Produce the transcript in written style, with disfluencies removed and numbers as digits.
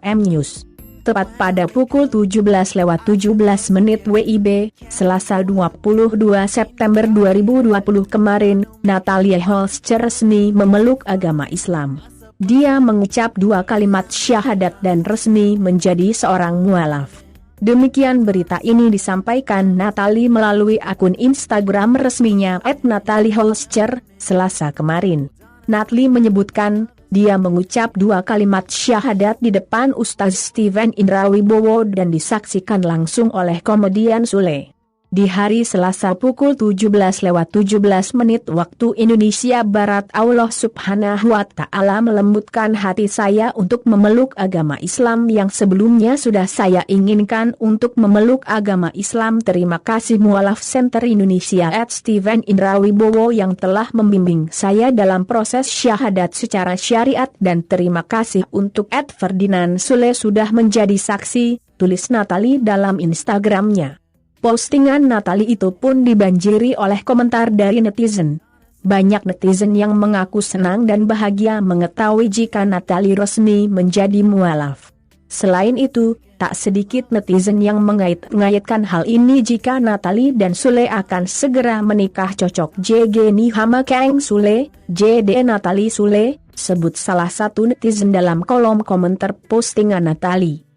FM News. Tepat pada pukul 17:17 WIB, Selasa 22 September 2020 kemarin, Natalie Holscher resmi memeluk agama Islam. Dia mengucap 2 kalimat syahadat dan resmi menjadi seorang mualaf. Demikian berita ini disampaikan Natalie melalui akun Instagram resminya @NatalieHolscher, Selasa kemarin. Natalie menyebutkan, dia mengucap 2 kalimat syahadat di depan Ustaz Steven Indra Wibowo dan disaksikan langsung oleh komedian Sule. Di hari Selasa pukul 17:17 waktu Indonesia Barat, Allah Subhanahu wa Ta'ala melembutkan hati saya untuk memeluk agama Islam yang sebelumnya sudah saya inginkan untuk memeluk agama Islam. Terima kasih Mualaf Center Indonesia @Steven Indra Wibowo yang telah membimbing saya dalam proses syahadat secara syariat, dan terima kasih untuk Ferdinand Sule sudah menjadi saksi, tulis Natalie dalam Instagramnya. Postingan Natalie itu pun dibanjiri oleh komentar dari netizen. Banyak netizen yang mengaku senang dan bahagia mengetahui jika Natalie resmi menjadi mualaf. Selain itu, tak sedikit netizen yang mengait-ngaitkan hal ini jika Natalie dan Sule akan segera menikah. Cocok JG Nihama Kang Sule, JD Natalie Sule, sebut salah satu netizen dalam kolom komentar postingan Natalie.